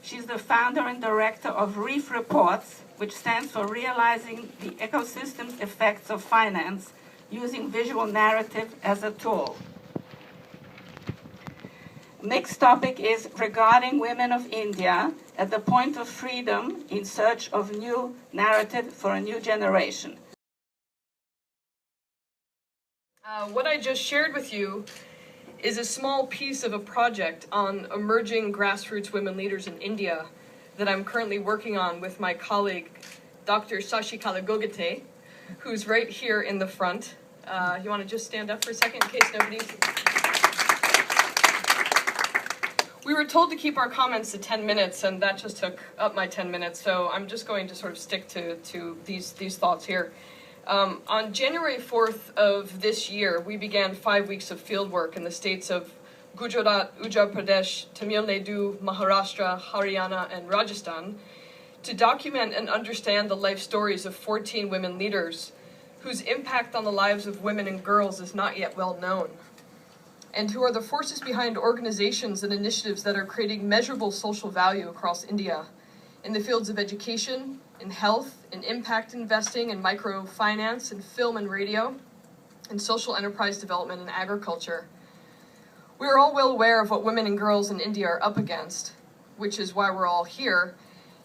She's the founder and director of Reef Reports, which stands for Realizing the Ecosystem's Effects of Finance Using Visual Narrative as a Tool. Mick's topic is Regarding Women of India at the Point of Freedom in Search of New Narrative for a New Generation. What I just shared with you is a small piece of a project on emerging grassroots women leaders in India that I'm currently working on with my colleague, Dr. Sashikala Gogate, who's right here in the front. You want to just stand up for a second in case nobody's... We were told to keep our comments to 10 minutes, and that just took up my 10 minutes, so I'm just going to sort of stick to these thoughts here. On January 4th of this year, we began 5 weeks of field work in the states of Gujarat, Uttar Pradesh, Tamil Nadu, Maharashtra, Haryana, and Rajasthan to document and understand the life stories of 14 women leaders whose impact on the lives of women and girls is not yet well known, and who are the forces behind organizations and initiatives that are creating measurable social value across India in the fields of education, in health, in impact investing, in microfinance, in film and radio, in social enterprise development and agriculture. We are all well aware of what women and girls in India are up against, which is why we're all here,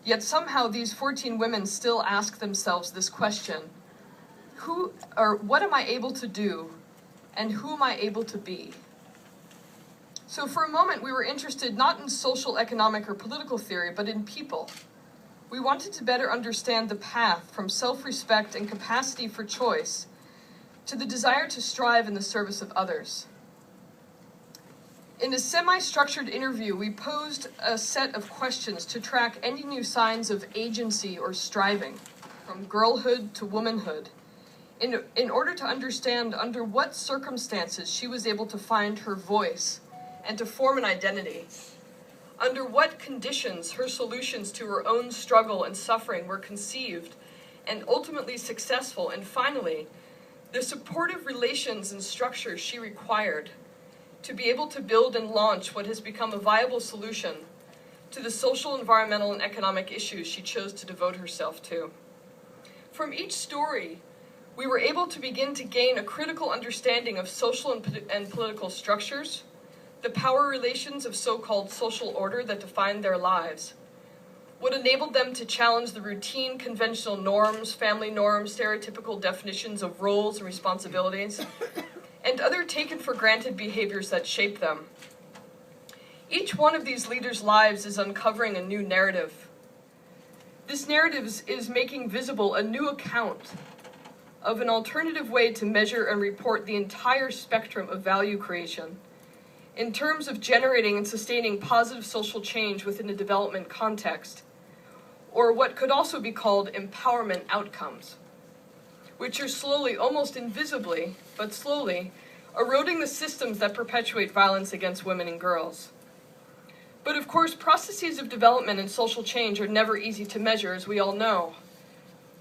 yet somehow these 14 women still ask themselves this question: what am I able to do, and who am I able to be? So for a moment, we were interested not in social, economic, or political theory, but in people. We wanted to better understand the path from self-respect and capacity for choice to the desire to strive in the service of others. In a semi-structured interview, we posed a set of questions to track any new signs of agency or striving, from girlhood to womanhood, in order to understand under what circumstances she was able to find her voice and to form an identity, under what conditions her solutions to her own struggle and suffering were conceived and ultimately successful, and finally, the supportive relations and structures she required to be able to build and launch what has become a viable solution to the social, environmental, and economic issues she chose to devote herself to. From each story, we were able to begin to gain a critical understanding of social and political structures, the power relations of so-called social order that defined their lives, what enabled them to challenge the routine, conventional norms, family norms, stereotypical definitions of roles and responsibilities, and other taken-for-granted behaviors that shape them. Each one of these leaders' lives is uncovering a new narrative. This narrative is making visible a new account of an alternative way to measure and report the entire spectrum of value creation in terms of generating and sustaining positive social change within a development context, or what could also be called empowerment outcomes, which are slowly, almost invisibly, but slowly, eroding the systems that perpetuate violence against women and girls. But of course, processes of development and social change are never easy to measure, as we all know,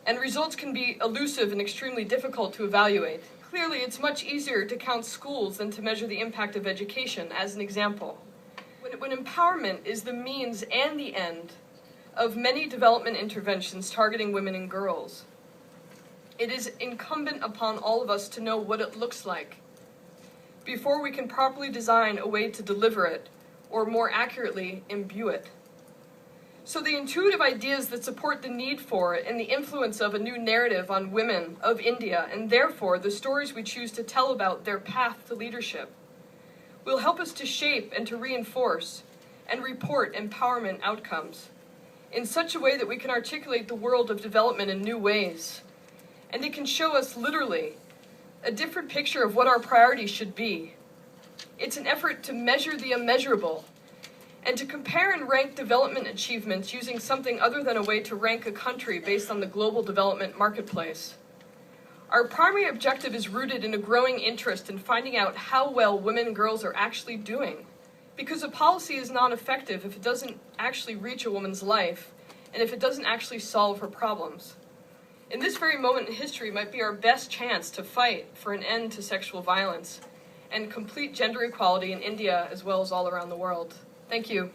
and results can be elusive and extremely difficult to evaluate. Clearly, it's much easier to count schools than to measure the impact of education, as an example. When empowerment is the means and the end of many development interventions targeting women and girls, it is incumbent upon all of us to know what it looks like before we can properly design a way to deliver it, or more accurately, imbue it. So the intuitive ideas that support the need for it and the influence of a new narrative on women of India, and therefore the stories we choose to tell about their path to leadership, will help us to shape and to reinforce and report empowerment outcomes in such a way that we can articulate the world of development in new ways. And it can show us literally a different picture of what our priorities should be. It's an effort to measure the immeasurable and to compare and rank development achievements using something other than a way to rank a country based on the global development marketplace. Our primary objective is rooted in a growing interest in finding out how well women and girls are actually doing, because a policy is not effective if it doesn't actually reach a woman's life and if it doesn't actually solve her problems. In this very moment in history might be our best chance to fight for an end to sexual violence and complete gender equality in India as well as all around the world. Thank you.